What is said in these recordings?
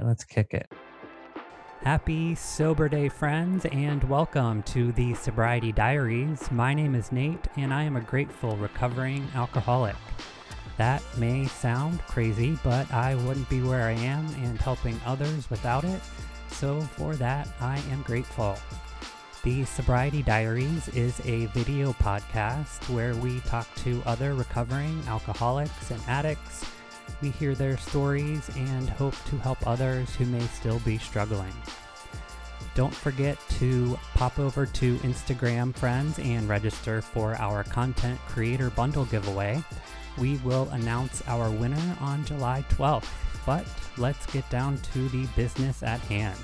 let's kick it. Happy Sober Day, friends, and welcome to the Sobriety Diaries. My name is Nate, and I am a grateful recovering alcoholic. That may sound crazy, but I wouldn't be where I am and helping others without it, so for that, I am grateful. The Sobriety Diaries is a video podcast where we talk to other recovering alcoholics and addicts. We hear their stories and hope to help others who may still be struggling. Don't forget to pop over to Instagram, friends, and register for our Content Creator Bundle giveaway. We will announce our winner on July 12th, but let's get down to the business at hand.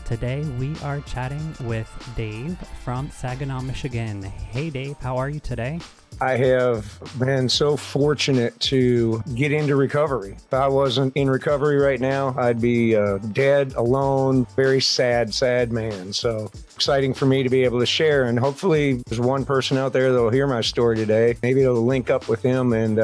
Today we are chatting with Dave from Saginaw, Michigan. Hey Dave, how are you today? I have been so fortunate to get into recovery. If I wasn't in recovery right now, I'd be dead, alone, very sad man. So exciting for me to be able to share. And hopefully there's one person out there that will hear my story today. Maybe they'll link up with him and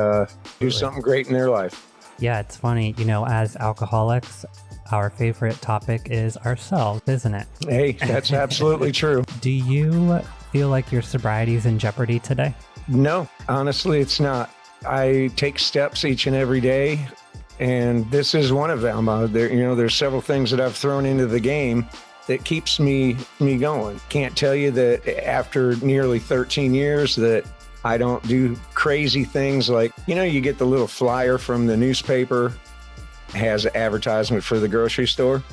do something great in their life. Yeah, it's funny, as alcoholics, our favorite topic is ourselves, isn't it? Hey, that's absolutely true. Do you feel like your sobriety is in jeopardy today? No, honestly, it's not. I take steps each and every day, and this is one of them. There's several things that I've thrown into the game that keeps me going. Can't tell you that after nearly 13 years that I don't do crazy things like, you get the little flyer from the newspaper, has an advertisement for the grocery store.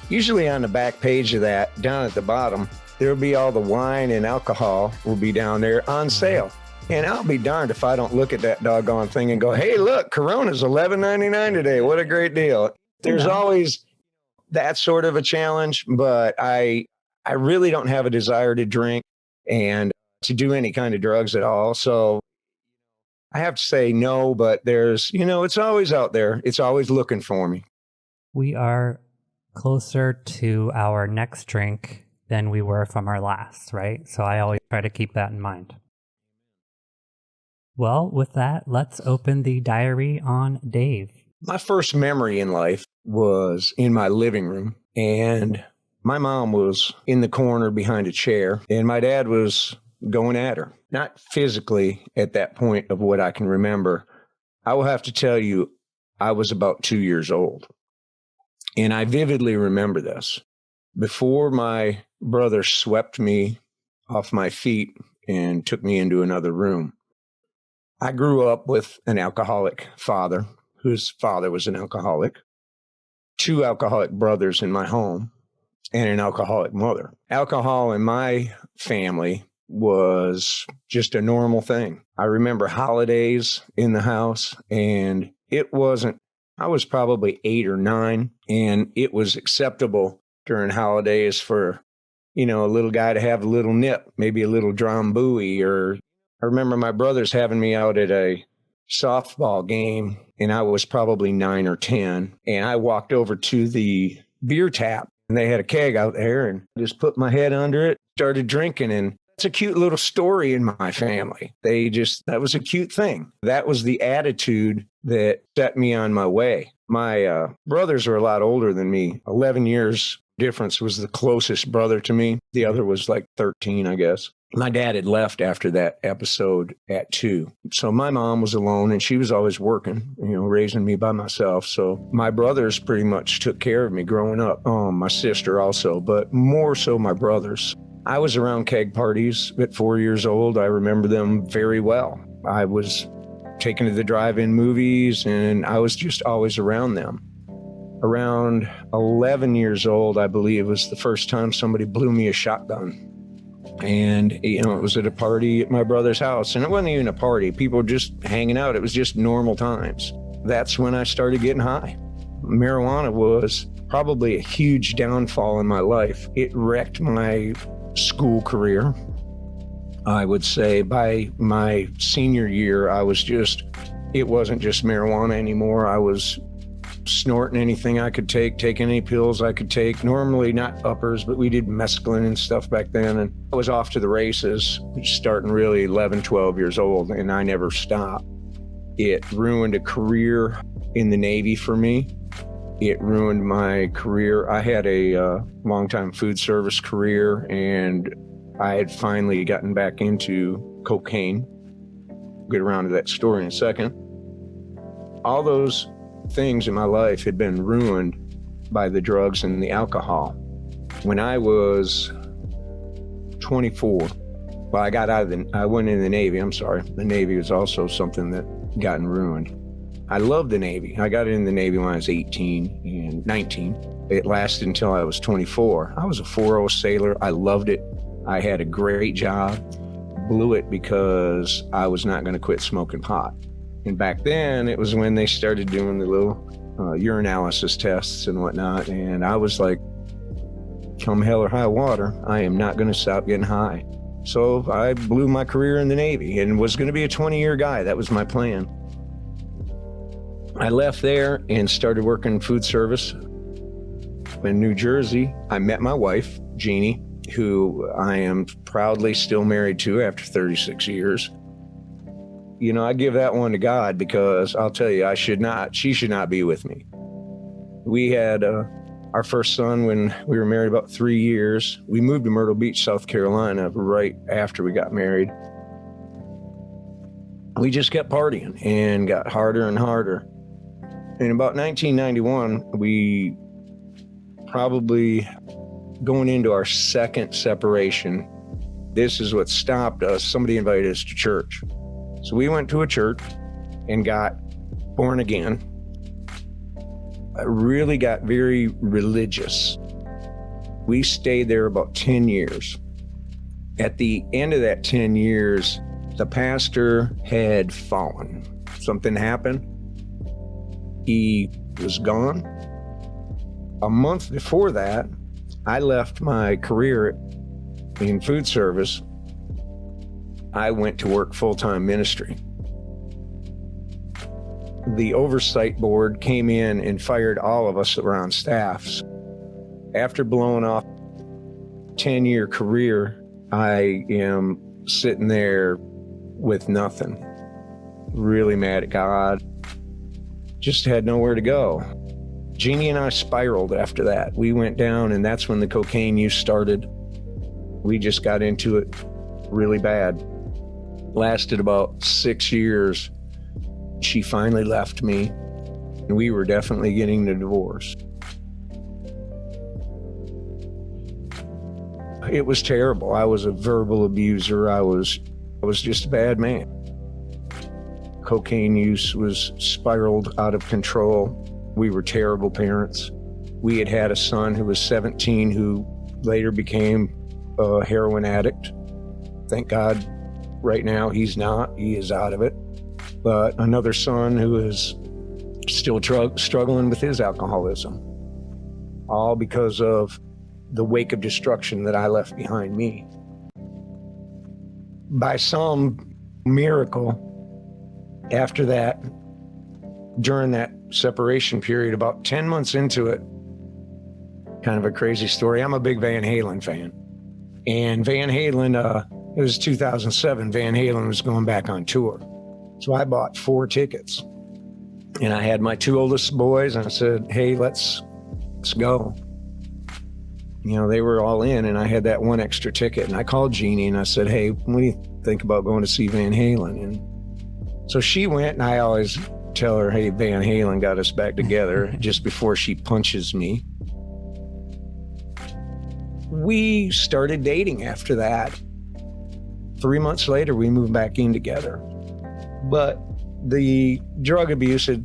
Usually on the back page of that, down at the bottom, there'll be all the wine and alcohol will be down there on sale. And I'll be darned if I don't look at that doggone thing and go, hey, look, Corona's $11.99 today. What a great deal. There's always that sort of a challenge, but I really don't have a desire to drink and to do any kind of drugs at all. So I have to say no, but there's, it's always out there. It's always looking for me. We are closer to our next drink than we were from our last, right? So I always try to keep that in mind. Well, with that, let's open the diary on Dave. My first memory in life was in my living room, and my mom was in the corner behind a chair, and my dad was going at her. Not physically at that point of what I can remember. I will have to tell you, I was about 2 years old. And I vividly remember this. Before my brother swept me off my feet and took me into another room, I grew up with an alcoholic father, whose father was an alcoholic, 2 alcoholic brothers in my home, and an alcoholic mother. Alcohol in my family was just a normal thing. I remember holidays in the house, and I was probably 8 or 9, and it was acceptable during holidays for, a little guy to have a little nip, maybe a little drambuie. Or I remember my brothers having me out at a softball game, and I was probably 9 or 10, and I walked over to the beer tap, and they had a keg out there, and just put my head under it, started drinking. And it's a cute little story in my family. That was a cute thing. That was the attitude that set me on my way. My brothers are a lot older than me. 11 years difference was the closest brother to me. The other was like 13, I guess. My dad had left after that episode at 2. So my mom was alone, and she was always working, raising me by myself. So my brothers pretty much took care of me growing up. My sister also, but more so my brothers. I was around keg parties at 4 years old. I remember them very well. I was taken to the drive-in movies, and I was just always around them. Around 11 years old, I believe, was the first time somebody blew me a shotgun. And, it was at a party at my brother's house. And it wasn't even a party. People were just hanging out. It was just normal times. That's when I started getting high. Marijuana was probably a huge downfall in my life. It wrecked my school career. I would say by my senior year, it wasn't just marijuana anymore. I was snorting anything I could take, taking any pills I could take. Normally not uppers, but we did mescaline and stuff back then. And I was off to the races, starting really 11, 12 years old, and I never stopped. It ruined a career in the Navy for me. It ruined my career. I had a long-time food service career, and I had finally gotten back into cocaine. We'll get around to that story in a second. All those things in my life had been ruined by the drugs and the alcohol. When I was 24, well, I went in the Navy. I'm sorry. The Navy was also something that gotten ruined. I loved the Navy. I got in the Navy when I was 18 and 19. It lasted until I was 24. I was a 4.0 sailor. I loved it. I had a great job. Blew it because I was not going to quit smoking pot. And back then, it was when they started doing the little urinalysis tests and whatnot. And I was like, come hell or high water, I am not going to stop getting high. So I blew my career in the Navy and was going to be a 20-year guy. That was my plan. I left there and started working food service in New Jersey. I met my wife, Jeannie, who I am proudly still married to after 36 years. You know, I give that one to God because I'll tell you, she should not be with me. We had our first son when we were married about 3 years. We moved to Myrtle Beach, South Carolina, right after we got married. We just kept partying and got harder and harder. In about 1991, we probably going into our second separation. This is what stopped us. Somebody invited us to church. So we went to a church and got born again. I really got very religious. We stayed there about 10 years. At the end of that 10 years, the pastor had fallen. Something happened. He was gone. A month before that, I left my career in food service. I went to work full-time ministry. The oversight board came in and fired all of us that were on staffs. After blowing off a 10-year career, I am sitting there with nothing. Really mad at God. Just had nowhere to go. Jeannie and I spiraled after that. We went down, and that's when the cocaine use started. We just got into it really bad. Lasted about 6 years. She finally left me, and we were definitely getting the divorce. It was terrible. I was a verbal abuser. I was just a bad man. Cocaine use was spiraled out of control. We were terrible parents. We had had a son who was 17 who later became a heroin addict. Thank God right now he's not. He is out of it. But another son who is still struggling with his alcoholism. All because of the wake of destruction that I left behind me. By some miracle, after that, during that separation period, about 10 months into it, kind of a crazy story. I'm a big Van Halen fan. And Van Halen, it was 2007, Van Halen was going back on tour. So I bought 4 tickets. And I had my 2 oldest boys, and I said, hey, let's go. You know, they were all in, and I had that 1 extra ticket. And I called Jeannie, and I said, hey, what do you think about going to see Van Halen? And so she went, and I always tell her, hey, Van Halen got us back together just before she punches me. We started dating after that. 3 months later, we moved back in together. But the drug abuse had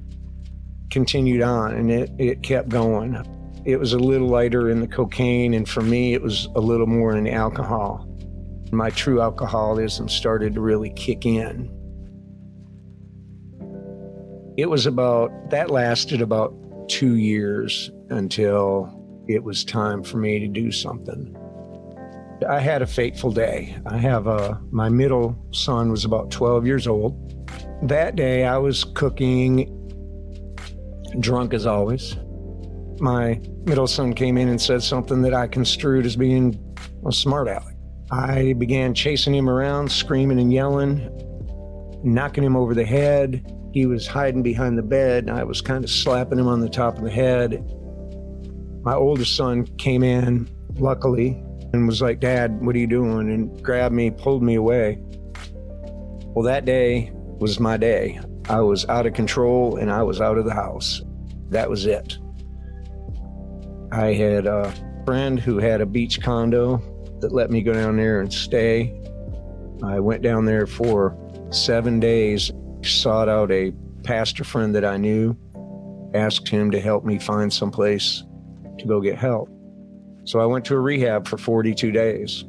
continued on, and it kept going. It was a little lighter in the cocaine, and for me, it was a little more in the alcohol. My true alcoholism started to really kick in. That lasted about 2 years until it was time for me to do something. I had a fateful day. My middle son was about 12 years old. That day I was cooking, drunk as always. My middle son came in and said something that I construed as being a smart aleck. I began chasing him around, screaming and yelling, knocking him over the head. He was hiding behind the bed, and I was kind of slapping him on the top of the head. My oldest son came in, luckily, and was like, "Dad, what are you doing?" and grabbed me, pulled me away. Well, that day was my day. I was out of control, and I was out of the house. That was it. I had a friend who had a beach condo that let me go down there and stay. I went down there for 7 days, sought out a pastor friend that I knew, asked him to help me find someplace to go get help. So I went to a rehab for 42 days,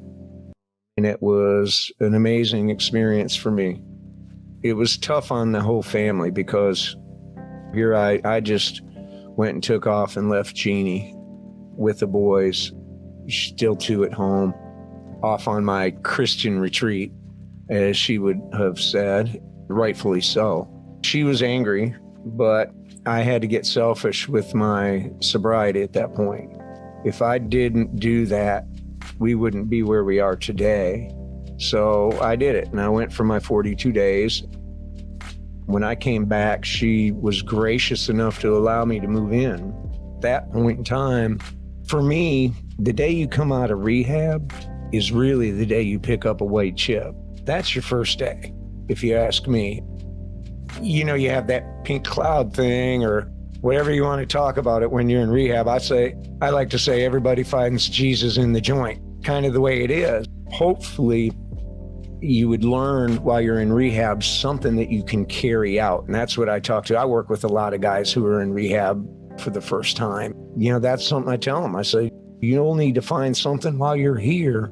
and it was an amazing experience for me. It was tough on the whole family because here I just went and took off and left Jeannie with the boys, still two at home, off on my Christian retreat, as she would have said, rightfully so. She was angry, but I had to get selfish with my sobriety at that point. If I didn't do that, we wouldn't be where we are today. So I did it, and I went for my 42 days. When I came back, she was gracious enough to allow me to move in. At that point in time, for me, the day you come out of rehab is really the day you pick up a white chip. That's your first day, if you ask me. You know, you have that pink cloud thing or whatever you want to talk about it when you're in rehab. I like to say everybody finds Jesus in the joint, kind of the way it is. Hopefully, you would learn while you're in rehab something that you can carry out. And that's what I talk to. I work with a lot of guys who are in rehab for the first time. You know, that's something I tell them. I say, you'll need to find something while you're here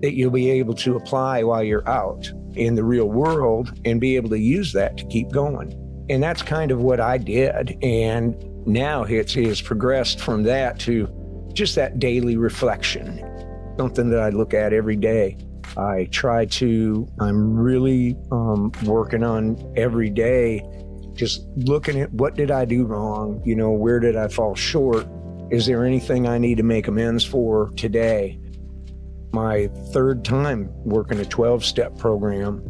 that you'll be able to apply while you're out in the real world and be able to use that to keep going. And that's kind of what I did. And now it has progressed from that to just that daily reflection, something that I look at every day. I'm really working on every day, just looking at what did I do wrong? You know, where did I fall short? Is there anything I need to make amends for today? My third time working a 12-step program.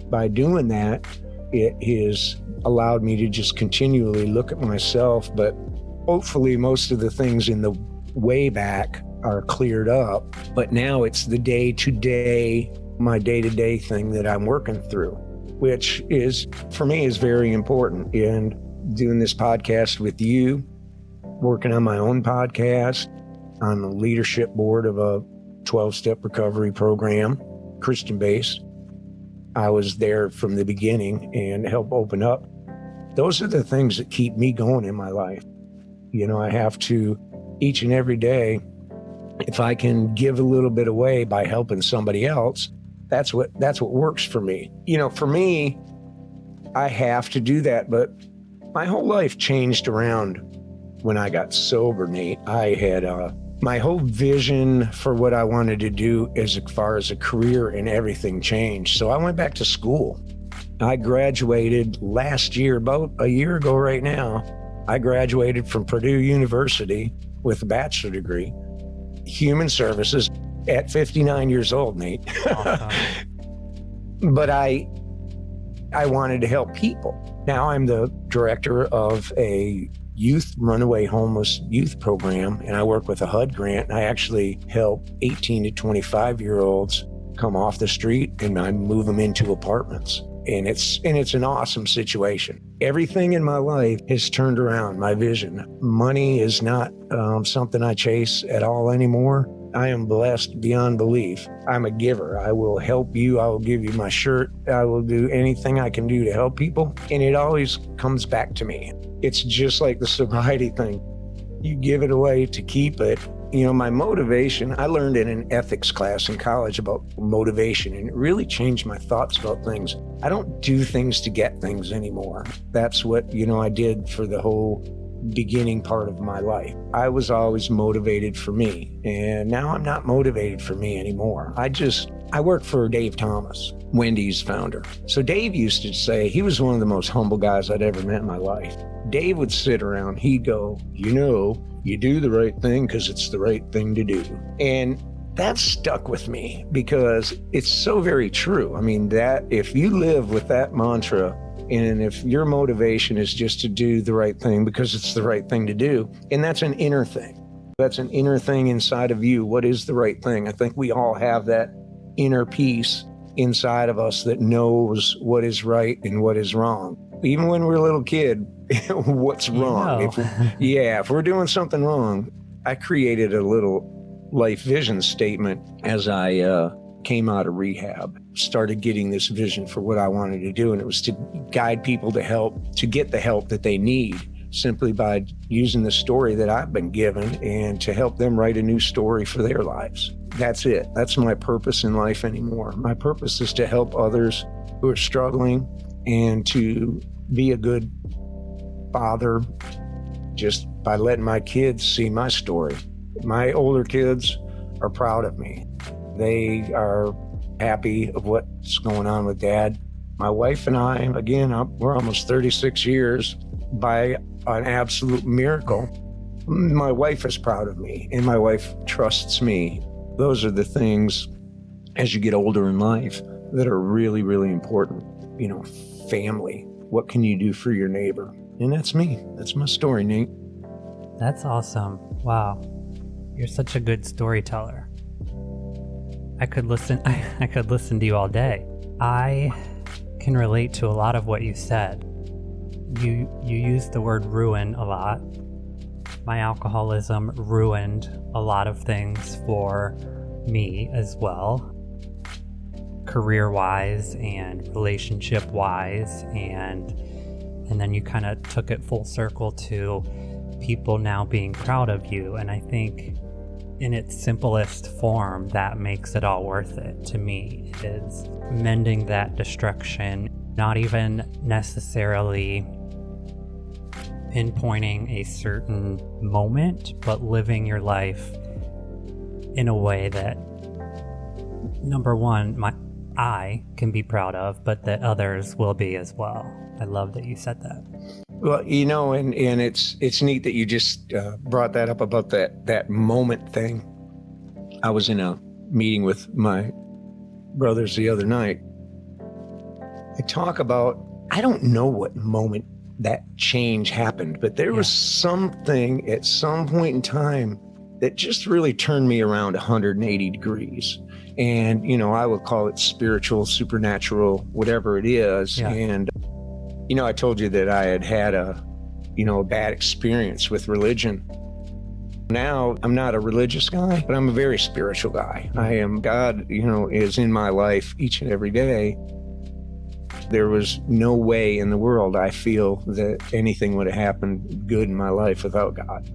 By doing that, it has allowed me to just continually look at myself, but hopefully most of the things in the way back are cleared up. But now it's the day-to-day, my day-to-day thing that I'm working through, which is, for me, is very important. And doing this podcast with you, working on my own podcast, on the leadership board of a 12-step recovery program, Christian-based. I was there from the beginning and helped open up. Those are the things that keep me going in my life. You know, I have to, each and every day, if I can give a little bit away by helping somebody else, that's what works for me. You know, for me, I have to do that, but my whole life changed around when I got sober, Nate. I had my whole vision for what I wanted to do as far as a career and everything changed. So I went back to school. I graduated last year, about a year ago right now. I graduated from Purdue University with a bachelor degree, human services, at 59 years old, Nate. But I wanted to help people. Now I'm the director of a runaway homeless youth program, and I work with a HUD grant, and I actually help 18 to 25-year-olds come off the street, and I move them into apartments. And it's an awesome situation. Everything in my life has turned around, my vision. Money is not something I chase at all anymore. I am blessed beyond belief. I'm a giver. I will help you. I will give you my shirt. I will do anything I can do to help people. And it always comes back to me. It's just like the sobriety thing. You give it away to keep it. You know, my motivation, I learned in an ethics class in college about motivation, and it really changed my thoughts about things. I don't do things to get things anymore. That's what, you know, I did for the whole beginning part of my life. I was always motivated for me, and now I'm not motivated for me anymore. I work for Dave Thomas, Wendy's founder. So Dave used to say, he was one of the most humble guys I'd ever met in my life. Dave would sit around, he'd go, you know, you do the right thing because it's the right thing to do. And that stuck with me because it's so very true. I mean, that if you live with that mantra And if your motivation is just to do the right thing because it's the right thing to do, and that's an inner thing. That's an inner thing inside of you. What is the right thing? I think we all have that inner peace inside of us that knows what is right and what is wrong. Even when we're a little kid, what's wrong? If we're doing something wrong. I created a little life vision statement as I came out of rehab, started getting this vision for what I wanted to do. And it was to guide people to get the help that they need, simply by using the story that I've been given and to help them write a new story for their lives. That's it. That's my purpose in life anymore. My purpose is to help others who are struggling and to be a good father just by letting my kids see my story. My older kids are proud of me. They are happy of what's going on with Dad. My wife and I, again, we're almost 36 years. By an absolute miracle, my wife is proud of me and my wife trusts me. Those are the things as you get older in life that are really, really important. Family. What can you do for your neighbor? And that's me. That's my story, Nate. That's awesome. Wow. You're such a good storyteller. I could listen to you all day. I can relate to a lot of what you said. You used the word ruin a lot. My alcoholism ruined a lot of things for me as well, career-wise and relationship-wise, and then you kind of took it full circle to people now being proud of you. And I think in its simplest form, that makes it all worth it to me, is mending that destruction, not even necessarily pinpointing a certain moment, but living your life in a way that, number one, I can be proud of, but that others will be as well. I love that you said that. Well, and it's neat that you just brought that up about that moment thing. I was in a meeting with my brothers the other night. I talk about, I don't know what moment that change happened, but there was something at some point in time that just really turned me around 180 degrees. And, I would call it spiritual, supernatural, whatever it is. Yeah. And, I told you that I had a bad experience with religion. Now, I'm not a religious guy, but I'm a very spiritual guy. God, is in my life each and every day. There was no way in the world I feel that anything would have happened good in my life without God.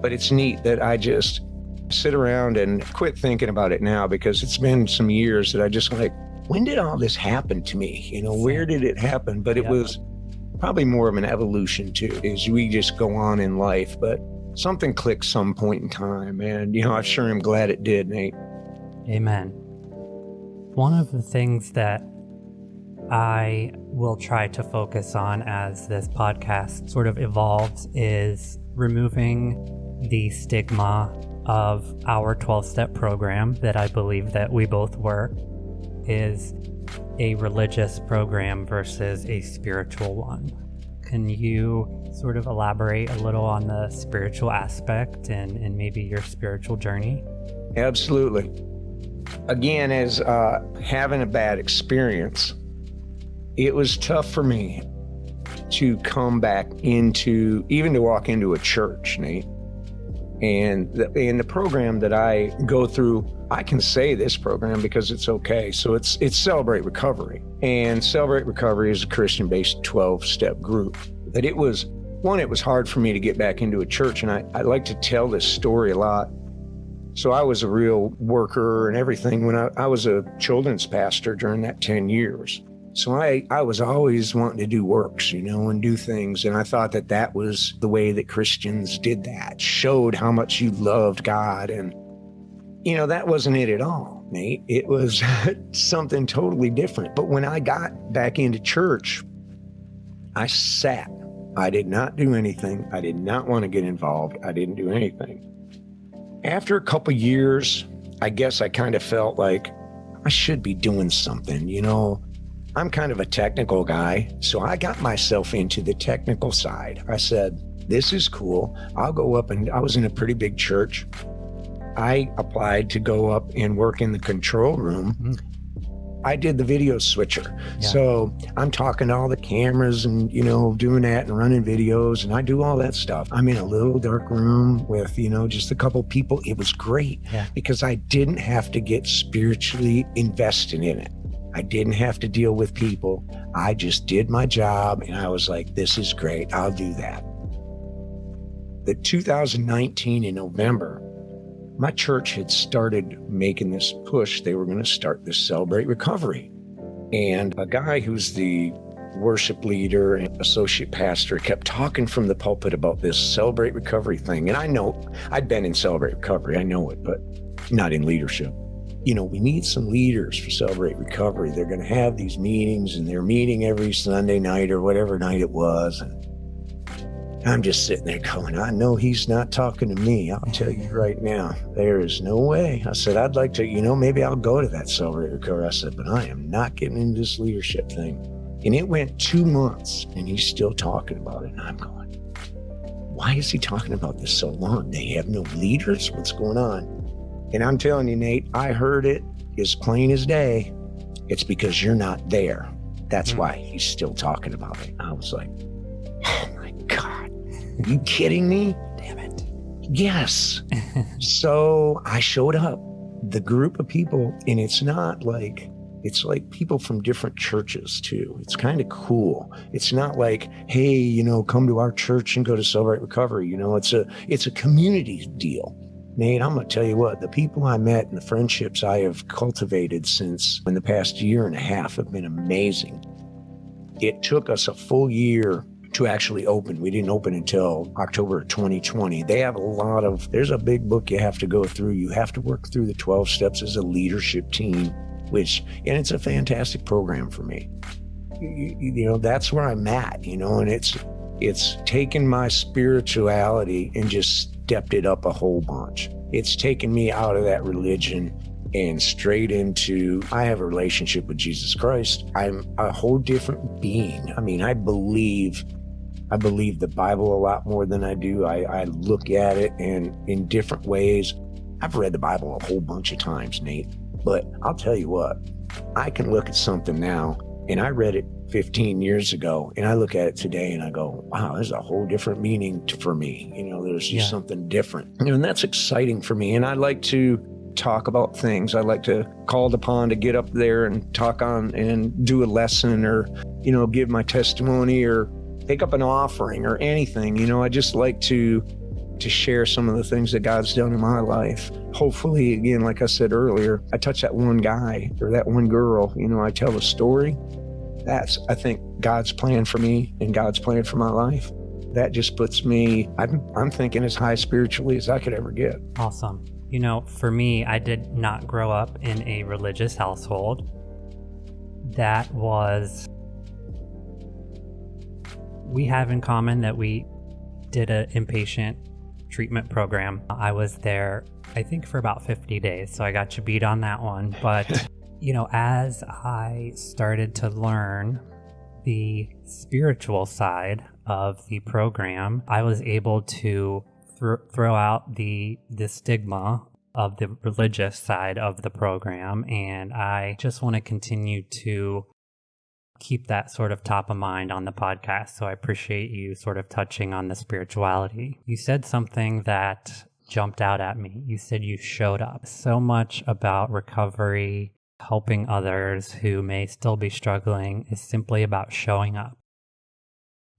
But it's neat that I just sit around and quit thinking about it now, because it's been some years that I just when did all this happen to me? Where did it happen? But it was probably more of an evolution too, as we just go on in life. But something clicked some point in time, and I sure am glad it did, Nate. Amen. One of the things that I will try to focus on as this podcast sort of evolves is removing the stigma of our 12-step program that I believe that we both were is a religious program versus a spiritual one. Can you sort of elaborate a little on the spiritual aspect and maybe your spiritual journey? Absolutely. Again, as having a bad experience, it was tough for me to come back even to walk into a church, Nate. And the program that I go through, I can say this program because it's okay. So it's Celebrate Recovery. And Celebrate Recovery is a Christian-based 12-step group. That it was hard for me to get back into a church. And I like to tell this story a lot. So I was a real worker and everything when I was a children's pastor during that 10 years. So I was always wanting to do works, and do things. And I thought that was the way that Christians did that, showed how much you loved God. And, that wasn't it at all, Nate. It was something totally different. But when I got back into church, I sat. I did not do anything. I did not want to get involved. I didn't do anything. After a couple years, I guess I kind of felt like I should be doing something, I'm kind of a technical guy, so I got myself into the technical side. I said, this is cool. I'll go up, and I was in a pretty big church. I applied to go up and work in the control room. I did the video switcher. Yeah. So I'm talking to all the cameras and, doing that and running videos, and I do all that stuff. I'm in a little dark room with, just a couple people. It was great because I didn't have to get spiritually invested in it. I didn't have to deal with people. I just did my job, and I was like, this is great. I'll do that. The 2019 in November, my church had started making this push. They were going to start this Celebrate Recovery. And a guy who's the worship leader and associate pastor kept talking from the pulpit about this Celebrate Recovery thing. And I know, I'd been in Celebrate Recovery, I know it, but not in leadership. We need some leaders for Celebrate Recovery. They're going to have these meetings, and they're meeting every Sunday night or whatever night it was. And I'm just sitting there going, I know he's not talking to me. I'll tell you right now, there is no way. I said, I'd like to, maybe I'll go to that Celebrate Recovery. I said, but I am not getting into this leadership thing. And it went 2 months, and he's still talking about it. And I'm going, why is he talking about this so long? They have no leaders? What's going on? And I'm telling you, Nate, I heard it as plain as day. It's because you're not there. That's why he's still talking about it. I was like, oh my God, are you kidding me? Damn it. Yes. So I showed up, the group of people, and it's like people from different churches too. It's kind of cool. It's not like, hey, come to our church and go to Celebrate Recovery. It's a community deal. Nate, I'm going to tell you what, the people I met and the friendships I have cultivated since in the past year and a half have been amazing. It took us a full year to actually open. We didn't open until October of 2020. They have there's a big book you have to go through. You have to work through the 12 steps as a leadership team, and it's a fantastic program for me. That's where I'm at, and it's taken my spirituality and just stepped it up a whole bunch. It's taken me out of that religion and straight into, I have a relationship with Jesus Christ. I'm a whole different being. I mean, I believe the Bible a lot more than I do. I look at it in different ways. I've read the Bible a whole bunch of times, Nate, but I'll tell you what, I can look at something now, and I read it 15 years ago, and I look at it today and I go, wow, there's a whole different meaning for me. There's just something different. And that's exciting for me. And I like to talk about things. I like to called upon to get up there and talk on and do a lesson or, give my testimony or take up an offering or anything. I just like to share some of the things that God's done in my life. Hopefully, again, like I said earlier, I touch that one guy or that one girl, I tell a story. That's, I think, God's plan for me and God's plan for my life. That just puts me, I'm thinking as high spiritually as I could ever get. Awesome. For me, I did not grow up in a religious household. We have in common that we did an inpatient treatment program. I was there, I think, for about 50 days, so I got you beat on that one. But as I started to learn the spiritual side of the program, I was able to throw out the stigma of the religious side of the program, and I just want to continue to keep that sort of top of mind on the podcast. So I appreciate you sort of touching on the spirituality. You said something that jumped out at me. You said you showed up. So much about recovery, helping others who may still be struggling, is simply about showing up.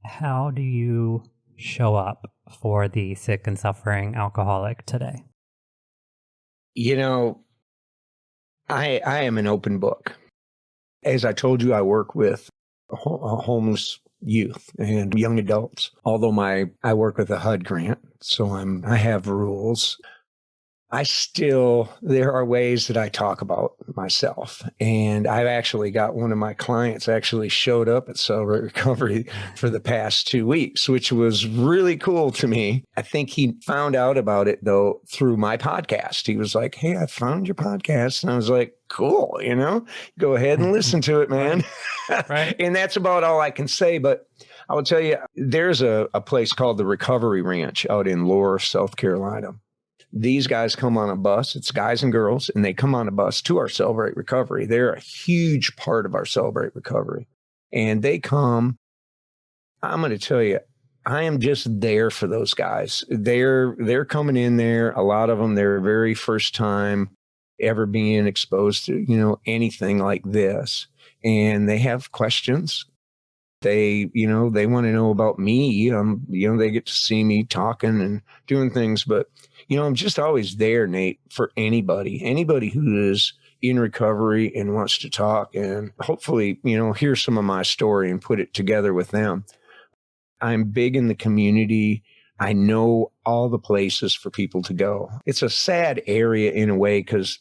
How do you show up for the sick and suffering alcoholic today? I am an open book. As I told you, I work with homeless youth and young adults. Although I work with a HUD grant, so I have rules. there are ways that I talk about myself. And I've actually got one of my clients actually showed up at Sobriety Recovery for the past 2 weeks, which was really cool to me. I think he found out about it though through my podcast. He was like, "Hey, I found your podcast." And I was like, "Cool, go ahead and listen to it, man." Right. And that's about all I can say. But I will tell you, there's a place called the Recovery Ranch out in Lohr, South Carolina. These guys come on a bus. It's guys and girls, and they come on a bus to our Celebrate Recovery. They're a huge part of our Celebrate Recovery. And they come, I'm going to tell you, I am just there for those guys. They're coming in there. A lot of them, their very first time ever being exposed to, anything like this. And they have questions. They want to know about me. They get to see me talking and doing things, but I'm just always there, Nate, for anybody who is in recovery and wants to talk and hopefully, hear some of my story and put it together with them. I'm big in the community. I know all the places for people to go. It's a sad area in a way because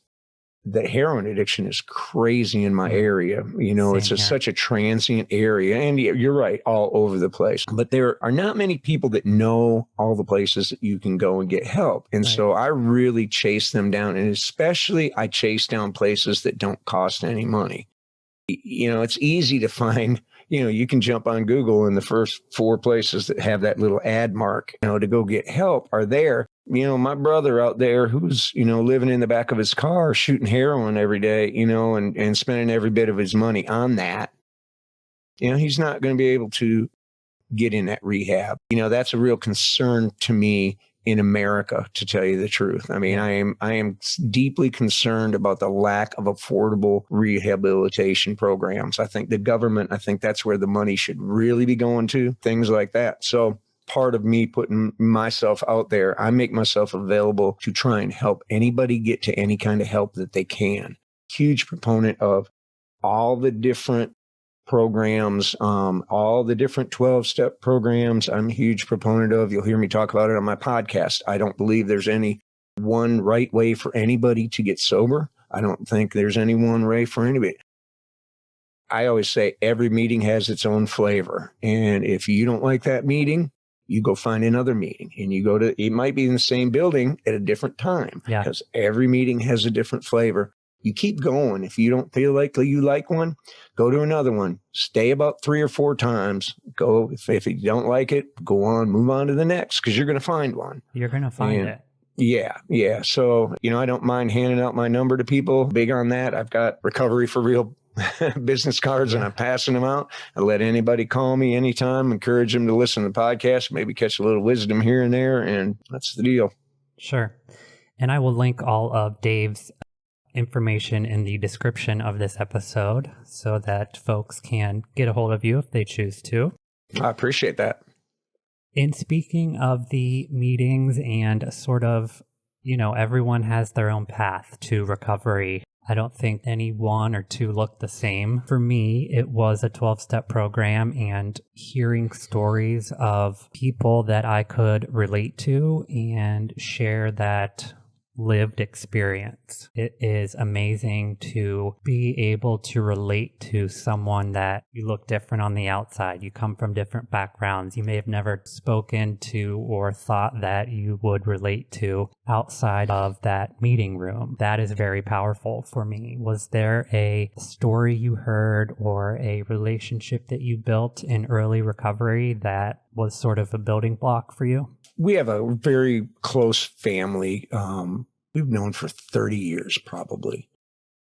the heroin addiction is crazy in my area. It's such a transient area. And you're right, all over the place. But there are not many people that know all the places that you can go and get help. And so I really chase them down. And especially I chase down places that don't cost any money. It's easy to find, you can jump on Google and the first 4 places that have that little ad mark, to go get help are there. My brother out there who's, living in the back of his car, shooting heroin every day, and spending every bit of his money on that, he's not going to be able to get in that rehab. That's a real concern to me in America, to tell you the truth. I mean, I am deeply concerned about the lack of affordable rehabilitation programs. I think that's where the money should really be going to, things like that. So part of me putting myself out there, I make myself available to try and help anybody get to any kind of help that they can. Huge proponent of all the different programs, all the different 12-step programs. I'm a huge proponent of. You'll hear me talk about it on my podcast. I don't believe there's any one right way for anybody to get sober. I don't think there's any one way for anybody. I always say every meeting has its own flavor. And if you don't like that meeting, you go find another meeting and it might be in the same building at a different time because every meeting has a different flavor. You keep going. If you don't feel like you like one, go to another one. Stay about 3 or 4 times. Go. If you don't like it, go on, move on to the next because you're going to find one. You're going to find it. Yeah. So, I don't mind handing out my number to people. Big on that. I've got Recovery for Real business cards and I'm passing them out. I let anybody call me anytime, encourage them to listen to the podcast, maybe catch a little wisdom here and there. And that's the deal. Sure. And I will link all of Dave's information in the description of this episode so that folks can get a hold of you if they choose to. I appreciate that. In speaking of the meetings and sort of, everyone has their own path to recovery. I don't think any one or two look the same. For me, it was a 12-step program and hearing stories of people that I could relate to and share that lived experience. It is amazing to be able to relate to someone that you look different on the outside. You come from different backgrounds. You may have never spoken to or thought that you would relate to outside of that meeting room. That is very powerful for me. Was there a story you heard or a relationship that you built in early recovery that was sort of a building block for you? We have a very close family. We've known for 30 years, probably.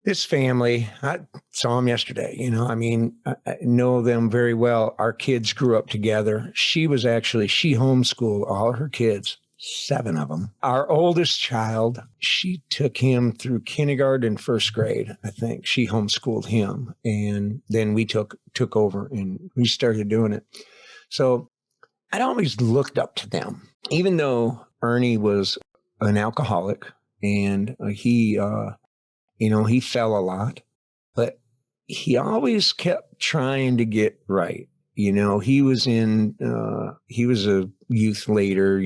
This family, I saw them yesterday. I know them very well. Our kids grew up together. She homeschooled all her kids, 7 of them. Our oldest child, she took him through kindergarten and first grade, I think. She homeschooled him. And then we took over and we started doing it. So I'd always looked up to them, even though Ernie was an alcoholic and he fell a lot, but he always kept trying to get right. He was he was a youth leader,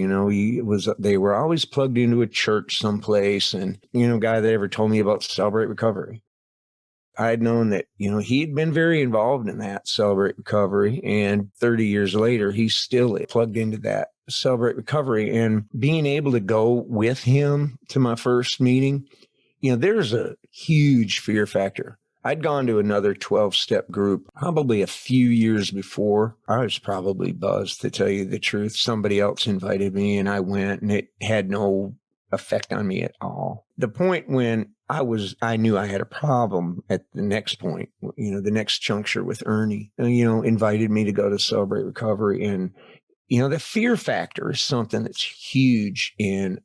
they were always plugged into a church someplace, and, guy that ever told me about Celebrate Recovery. I'd known that, he'd been very involved in that Celebrate Recovery, and 30 years later, he's still plugged into that Celebrate Recovery. And being able to go with him to my first meeting, there's a huge fear factor. I'd gone to another 12-step group probably a few years before. I was probably buzzed, to tell you the truth. Somebody else invited me and I went, and it had no effect on me at all. The point when I knew I had a problem at the next point, the next juncture with Ernie, invited me to go to Celebrate Recovery. And the fear factor is something that's huge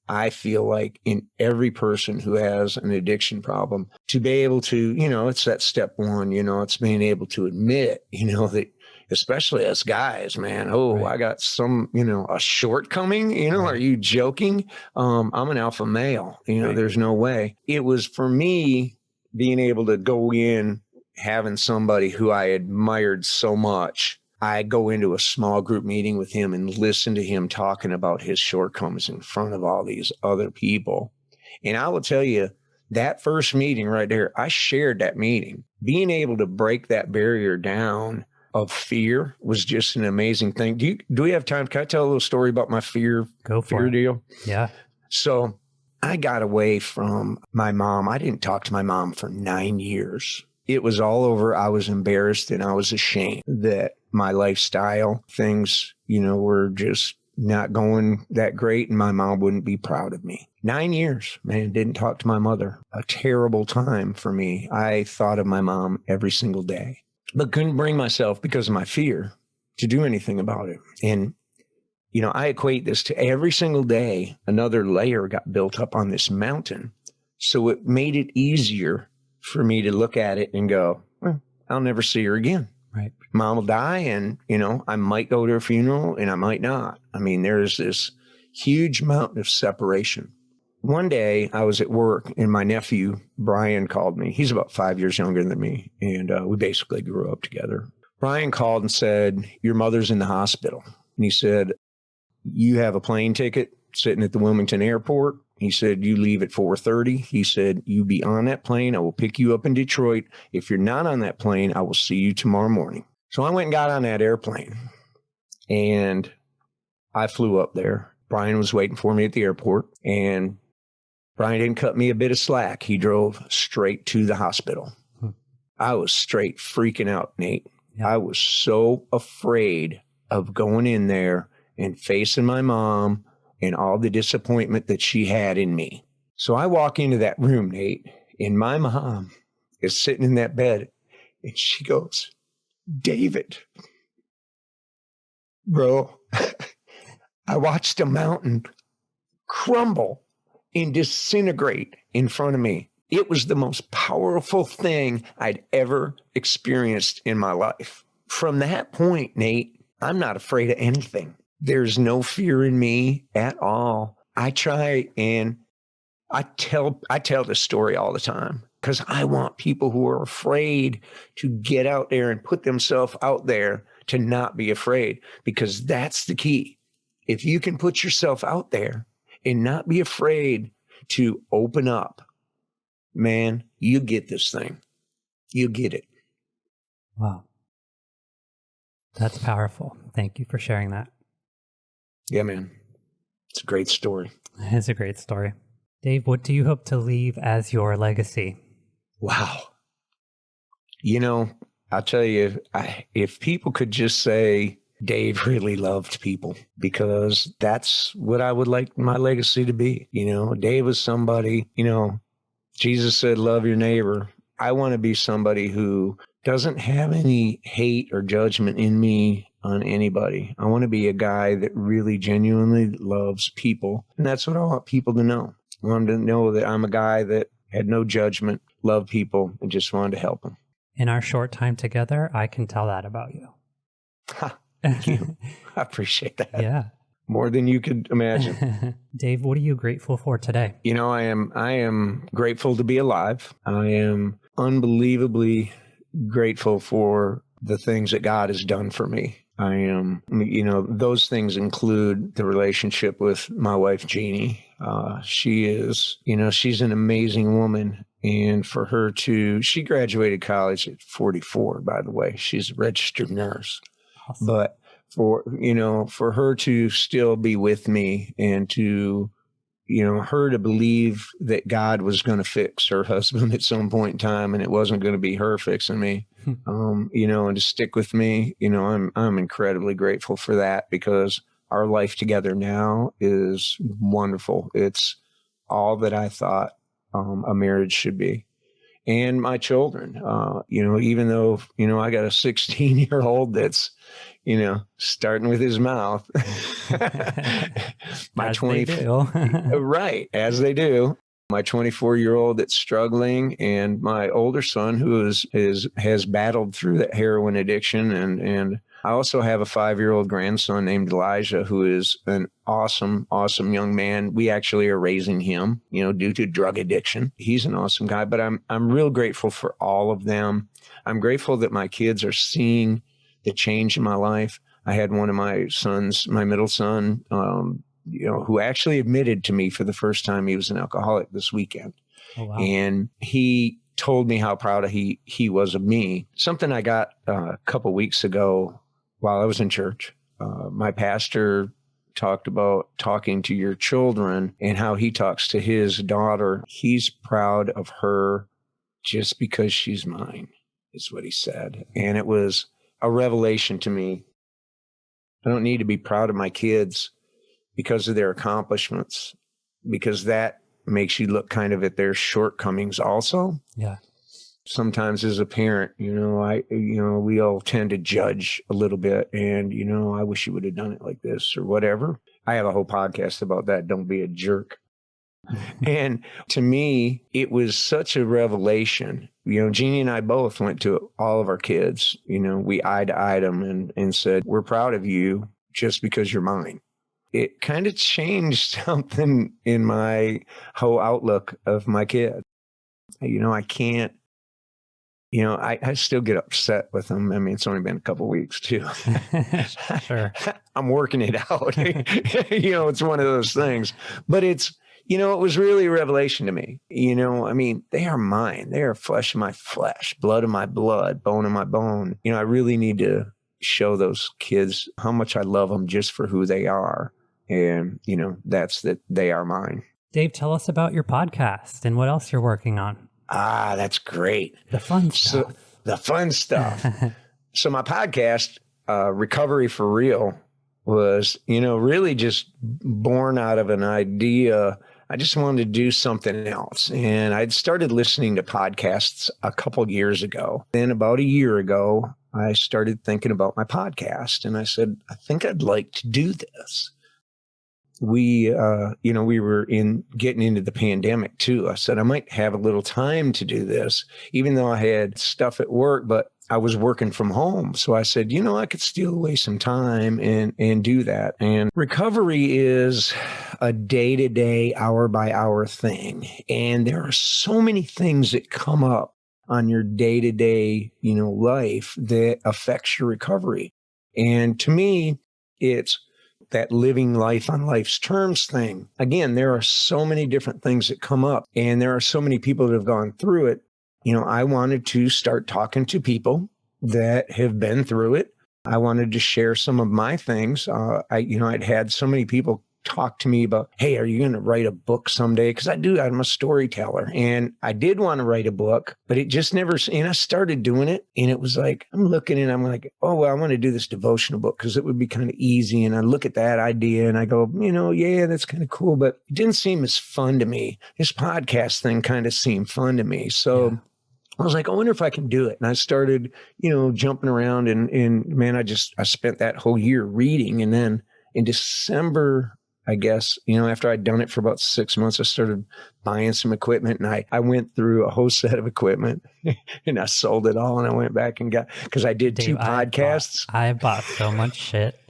I feel like in every person who has an addiction problem, to be able to, it's that step one, it's being able to admit, that especially us guys, man, Right. I got some, a shortcoming, Right. Are you joking? I'm an alpha male, Right. There's no way. It was for me being able to go in, having somebody who I admired so much. I go into a small group meeting with him and listen to him talking about his shortcomings in front of all these other people. And I will tell you, that first meeting right there, I shared that meeting. Being able to break that barrier down of fear was just an amazing thing. Do we have time? Can I tell a little story about my fear deal? Yeah. So I got away from my mom. I didn't talk to my mom for 9 years. It was all over. I was embarrassed and I was ashamed that my lifestyle things, were just not going that great, and my mom wouldn't be proud of me. 9 years, man, didn't talk to my mother. A terrible time for me. I thought of my mom every single day, but couldn't bring myself, because of my fear, to do anything about it. And, I equate this to every single day, another layer got built up on this mountain. So it made it easier for me to look at it and go, well, I'll never see her again. Right. Mom will die, and, I might go to her funeral and I might not. I mean, there's this huge mountain of separation. One day I was at work and my nephew, Brian, called me. He's about 5 years younger than me. And we basically grew up together. Brian called and said, your mother's in the hospital. And he said, you have a plane ticket sitting at the Wilmington airport. He said, you leave at 4:30. He said, you be on that plane. I will pick you up in Detroit. If you're not on that plane, I will see you tomorrow morning. So I went and got on that airplane and I flew up there. Brian was waiting for me at the airport, and Brian didn't cut me a bit of slack. He drove straight to the hospital. I was straight freaking out, Nate. Yeah. I was so afraid of going in there and facing my mom and all the disappointment that she had in me. So I walk into that room, Nate, and my mom is sitting in that bed, and she goes, David, bro, I watched a mountain crumble and disintegrate in front of me. It was the most powerful thing I'd ever experienced in my life. From that point, Nate, I'm not afraid of anything. There's no fear in me at all. I try and I tell this story all the time because I want people who are afraid to get out there and put themselves out there to not be afraid, because that's the key. If you can put yourself out there and not be afraid to open up, man, you get this thing. You get it. Wow. That's powerful. Thank you for sharing that. Yeah, man. It's a great story. It's a great story. Dave, what do you hope to leave as your legacy? Wow. I'll tell you, if people could just say, Dave really loved people, because that's what I would like my legacy to be. Dave was somebody, Jesus said, love your neighbor. I want to be somebody who doesn't have any hate or judgment in me on anybody. I want to be a guy that really genuinely loves people. And that's what I want people to know. I want them to know that I'm a guy that had no judgment, loved people, and just wanted to help them. In our short time together, I can tell that about you. Thank you. I appreciate that. Yeah. More than you could imagine. Dave, what are you grateful for today? I am grateful to be alive. I am unbelievably grateful for the things that God has done for me. I am, those things include the relationship with my wife, Jeannie. She is, she's an amazing woman. And for her she graduated college at 44, by the way. She's a registered nurse. Awesome. But for her to still be with me and to, her to believe that God was going to fix her husband at some point in time and it wasn't going to be her fixing me, and to stick with me, I'm incredibly grateful for that, because our life together now is wonderful. It's all that I thought a marriage should be. And my children, even though, I got a 16-year-old that's, starting with his mouth. My As they do. Right, as they do. My 24-year-old that's struggling, and my older son who has battled through that heroin addiction, and I also have a 5-year-old grandson named Elijah, who is an awesome, awesome young man. We actually are raising him, due to drug addiction. He's an awesome guy, but I'm real grateful for all of them. I'm grateful that my kids are seeing the change in my life. I had one of my sons, my middle son, who actually admitted to me for the first time he was an alcoholic this weekend. Oh, wow. And he told me how proud he was of me. Something I got a couple weeks ago while I was in church. My pastor talked about talking to your children and how he talks to his daughter. He's proud of her just because she's mine, is what he said. And it was a revelation to me. I don't need to be proud of my kids because of their accomplishments, because that makes you look kind of at their shortcomings also. Yeah. Sometimes as a parent, we all tend to judge a little bit, and, I wish you would have done it like this or whatever. I have a whole podcast about that. Don't be a jerk. And to me, it was such a revelation. Jeannie and I both went to all of our kids. We eyed them and said, we're proud of you just because you're mine. It kind of changed something in my whole outlook of my kid. I can't, I still get upset with them. I mean, it's only been a couple of weeks too. Sure. I'm working it out. It's one of those things, but it's, it was really a revelation to me. They are mine. They are flesh of my flesh, blood of my blood, bone of my bone. I really need to show those kids how much I love them just for who they are. And, that's that they are mine. Dave, tell us about your podcast and what else you're working on. That's great. The fun stuff. The fun stuff. So my podcast, Recovery for Real, was, really just born out of an idea. I just wanted to do something else. And I'd started listening to podcasts a couple years ago. Then about a year ago, I started thinking about my podcast. And I said, I think I'd like to do this. We were getting into the pandemic too. I said, I might have a little time to do this, even though I had stuff at work, but I was working from home. So I said, I could steal away some time and do that. And recovery is a day-to-day, hour-by-hour thing. And there are so many things that come up on your day-to-day, life that affects your recovery. And to me, it's that living life on life's terms thing. Again, there are so many different things that come up, and there are so many people that have gone through it. I wanted to start talking to people that have been through it. I wanted to share some of my things. I'd had so many people talk to me about, hey, are you going to write a book someday? Because I'm a storyteller, and I did want to write a book, but it just never, and I started doing it, and it was like, I'm looking and I'm like, oh, well, I want to do this devotional book because it would be kind of easy. And I look at that idea and I go, yeah, that's kind of cool, but it didn't seem as fun to me. This podcast thing kind of seemed fun to me. So yeah. I was like, I wonder if I can do it. And I started, jumping around and man, I spent that whole year reading. And then in December, I guess, after I'd done it for about 6 months, I started buying some equipment, and I went through a whole set of equipment and I sold it all, and I went back and because I did Dave, 2 podcasts. I bought so much shit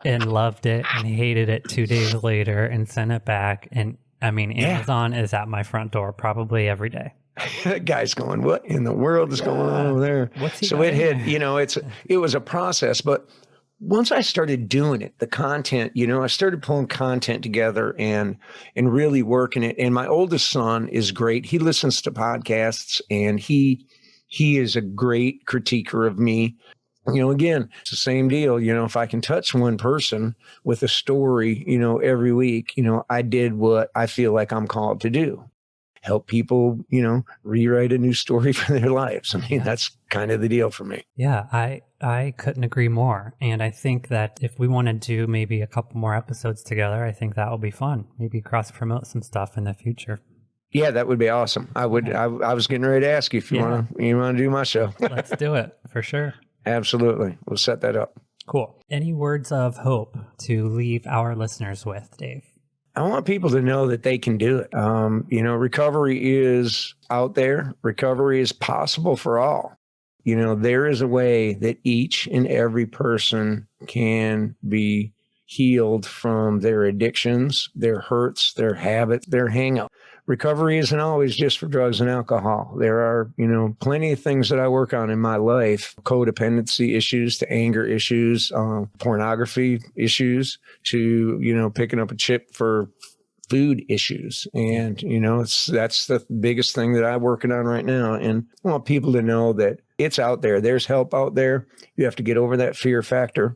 and loved it and hated it 2 days later and sent it back. And Amazon is at my front door probably every day. That guy's going, what in the world is going on over there? What's he So got it in had, there? it was a process, but once I started doing it, the content, I started pulling content together and really working it. And my oldest son is great. He listens to podcasts, and he is a great critiquer of me. Again, it's the same deal. If I can touch one person with a story, every week, I did what I feel like I'm called to do. Help people, rewrite a new story for their lives. I mean, that's kind of the deal for me. Yeah, I couldn't agree more. And I think that if we want to do maybe a couple more episodes together, I think that will be fun. Maybe cross promote some stuff in the future. Yeah, that would be awesome. I would. I was getting ready to ask you if you want to do my show. Let's do it for sure. Absolutely. We'll set that up. Cool. Any words of hope to leave our listeners with, Dave? I want people to know that they can do it. Recovery is out there. Recovery is possible for all. There is a way that each and every person can be healed from their addictions, their hurts, their habits, their hang-up. Recovery isn't always just for drugs and alcohol. There are, plenty of things that I work on in my life, codependency issues to anger issues, pornography issues to, picking up a chip for food issues. And, that's the biggest thing that I'm working on right now. And I want people to know that it's out there. There's help out there. You have to get over that fear factor.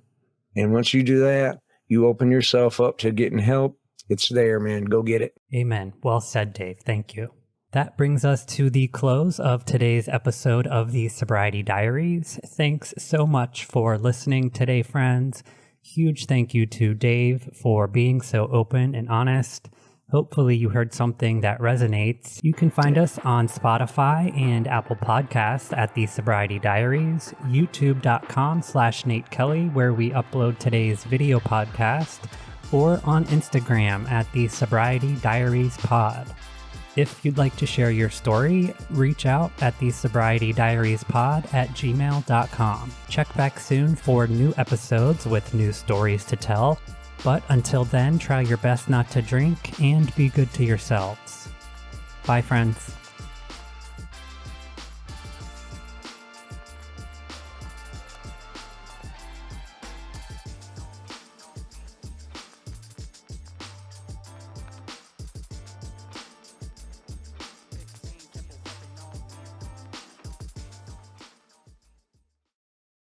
And once you do that, you open yourself up to getting help. It's there, man. Go get it. Amen. Well said, Dave. Thank you. That brings us to the close of today's episode of the Sobriety Diaries. Thanks so much for listening today, friends. Huge thank you to Dave for being so open and honest. Hopefully you heard something that resonates. You can find us on Spotify and Apple Podcasts at the Sobriety Diaries, youtube.com/Nate Kelly, where we upload today's video podcast, or on Instagram at the Sobriety Diaries Pod. If you'd like to share your story, reach out at the Sobriety Diaries Pod at gmail.com. Check back soon for new episodes with new stories to tell. But until then, try your best not to drink and be good to yourselves. Bye, friends.